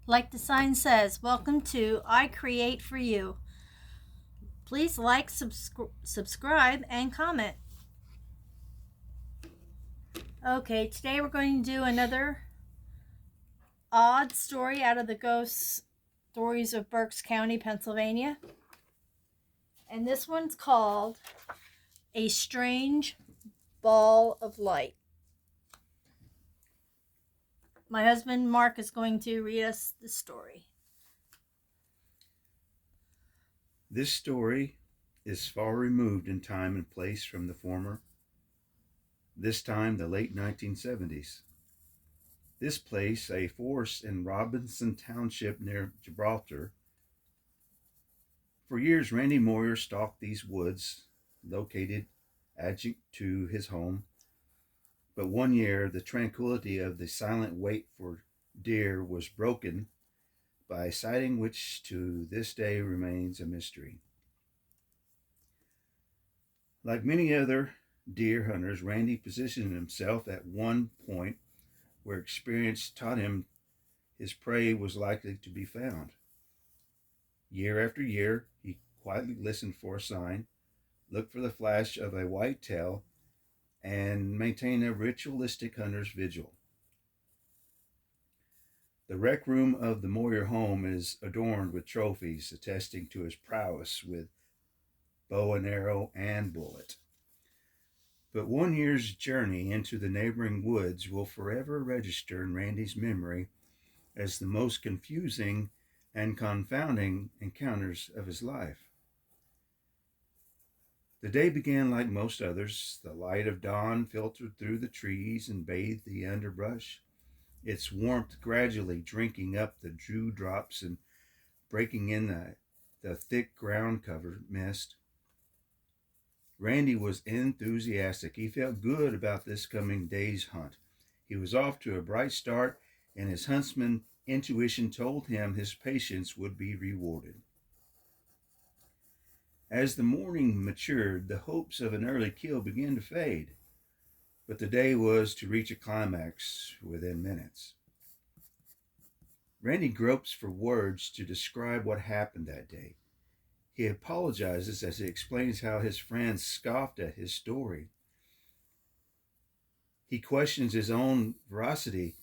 Like the sign says, welcome to I Create for You. Please like, subscribe, and comment. Okay, today we're going to do another odd story out of the Ghost Stories of Berks County, Pennsylvania. And this one's called A Strange Ball of Light. My husband Mark is going to read us the story. This story is far removed in time and place from the former, this time the late 1970s. This place, a forest in Robinson Township near Gibraltar. For years, Randy Moyer stalked these woods, located adjacent to his home. But one year, the tranquility of the silent wait for deer was broken by a sighting which to this day remains a mystery. Like many other deer hunters, Randy positioned himself at one point where experience taught him his prey was likely to be found. Year after year, he quietly listened for a sign, looked for the flash of a white tail, and maintained a ritualistic hunter's vigil. The rec room of the Moyer home is adorned with trophies attesting to his prowess with bow and arrow and bullet. But one year's journey into the neighboring woods will forever register in Randy's memory as the most confusing and confounding encounters of his life. The day began like most others. The light of dawn filtered through the trees and bathed the underbrush, its warmth gradually drinking up the dewdrops and breaking in the thick ground cover mist. Randy was enthusiastic. He felt good about this coming day's hunt. He was off to a bright start, and his huntsman intuition told him his patience would be rewarded. As the morning matured, the hopes of an early kill began to fade, but the day was to reach a climax within minutes. Randy gropes for words to describe what happened that day. He apologizes as he explains how his friends scoffed at his story. He questions his own veracity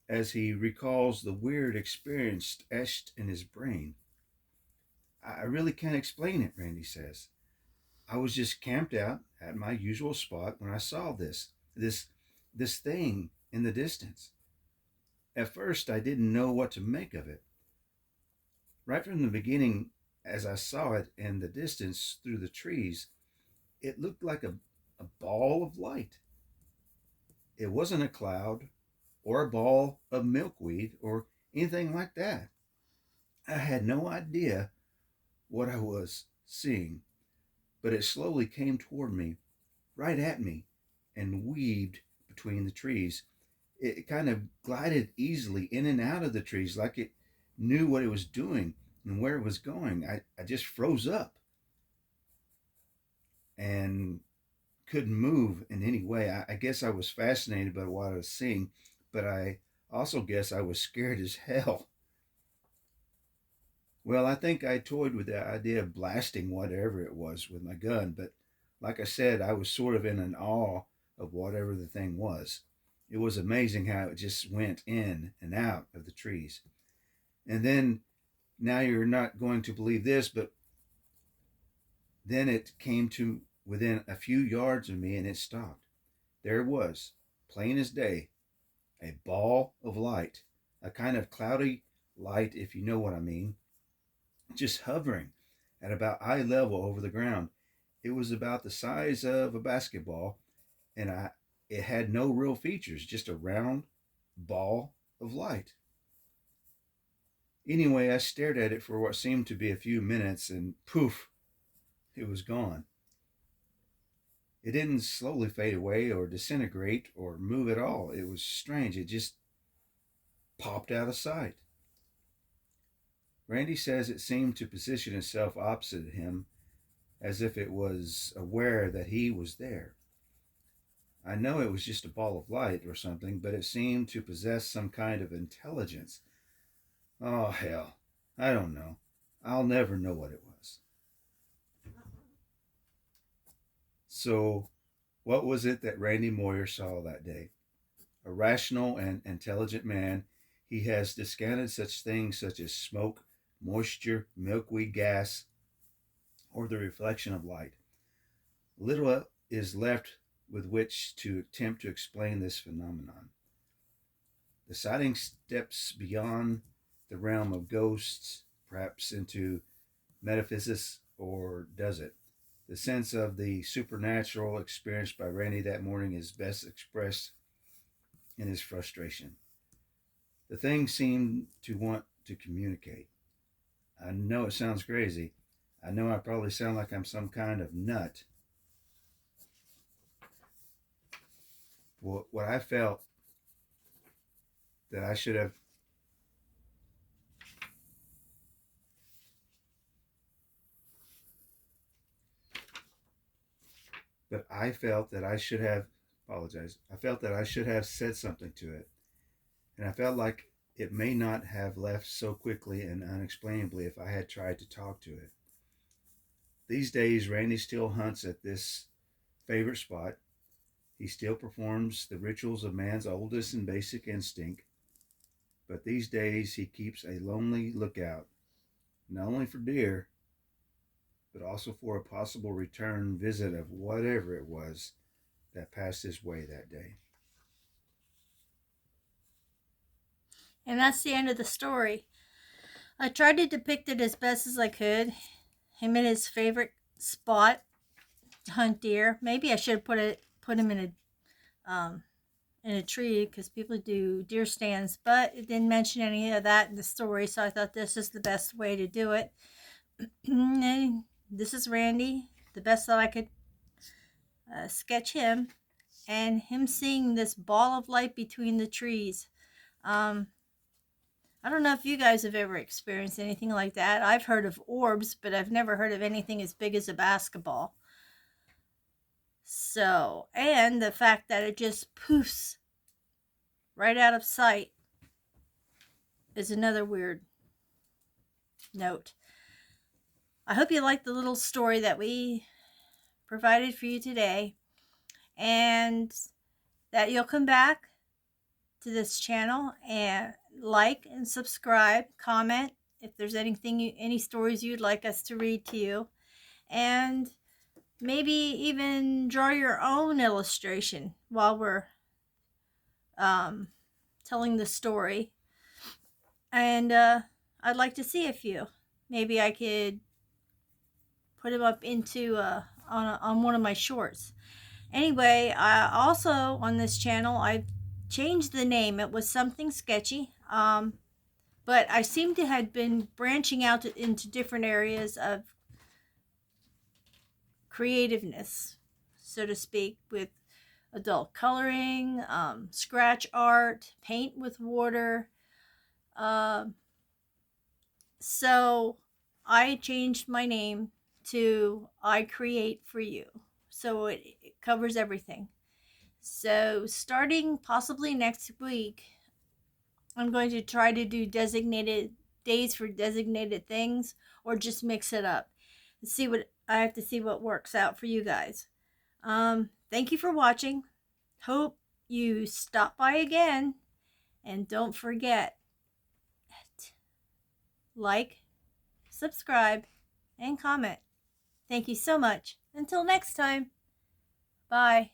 as he recalls the weird experience etched in his brain. I really can't explain it, Randy says. I was just camped out at my usual spot when I saw this thing in the distance. At first I didn't know what to make of it. Right from the beginning, as I saw it in the distance through the trees, it looked like a ball of light. It wasn't a cloud or a ball of milkweed or anything like that. I had no idea what I was seeing, but it slowly came toward me, right at me, and weaved between the trees. It kind of glided easily in and out of the trees like it knew what it was doing and where it was going. I just froze up and couldn't move in any way. I guess I was fascinated by what I was seeing, but I also guess I was scared as hell. Well, I think I toyed with the idea of blasting whatever it was with my gun, but like I said, I was sort of in an awe of whatever the thing was. It was amazing how it just went in and out of the trees. And then, now you're not going to believe this, but then it came to within a few yards of me and it stopped. There it was, plain as day, a ball of light, a kind of cloudy light, if you know what I mean, just hovering at about eye level over the ground. It was about the size of a basketball, and it had no real features, just a round ball of light. Anyway, I stared at it for what seemed to be a few minutes, and poof, it was gone. It didn't slowly fade away or disintegrate or move at all. It was strange. It just popped out of sight. Randy says it seemed to position itself opposite him as if it was aware that he was there. I know it was just a ball of light or something, but it seemed to possess some kind of intelligence. Oh, hell. I don't know. I'll never know what it was. So, what was it that Randy Moyer saw that day? A rational and intelligent man, he has discounted such things such as smoke, moisture, milkweed gas, or the reflection of light. Little is left with which to attempt to explain this phenomenon. The sighting steps beyond the realm of ghosts, perhaps into metaphysics, or does it? The sense of the supernatural experienced by Randy that morning is best expressed in his frustration. The thing seemed to want to communicate. I know it sounds crazy. I know I probably sound like I'm some kind of nut. What I felt that I should have, but I felt that I should have, apologize. I felt that I should have said something to it. And I felt like it may not have left so quickly and unexplainably if I had tried to talk to it. These days, Randy still hunts at this favorite spot. He still performs the rituals of man's oldest and basic instinct. But these days, he keeps a lonely lookout, not only for deer, but also for a possible return visit of whatever it was that passed his way that day. And that's the end of the story. I tried to depict it as best as I could. Him in his favorite spot to hunt deer. Maybe I should put him in a tree because people do deer stands, but it didn't mention any of that in the story, so I thought this is the best way to do it. This is Randy, the best that I could sketch him, and him seeing this ball of light between the trees. I don't know if you guys have ever experienced anything like that. I've heard of orbs, but I've never heard of anything as big as a basketball. So, and the fact that it just poofs right out of sight is another weird note. I hope you liked the little story that we provided for you today, and that you'll come back to this channel and like and subscribe, comment if there's any stories you'd like us to read to you, and maybe even draw your own illustration while we're telling the story. And I'd like to see a few. Maybe I could put them up into on one of my shorts. Anyway, I also on this channel I've changed the name. It was something sketchy, but I seem to have been branching out into different areas of creativeness, so to speak, with adult coloring, scratch art, paint with water. So I changed my name to I Create For You. So it covers everything. So starting possibly next week, I'm going to try to do designated days for designated things, or just mix it up. See what I have to see what works out for you guys. Thank you for watching. Hope you stop by again, and don't forget, like, subscribe, and comment. Thank you so much. Until next time. Bye.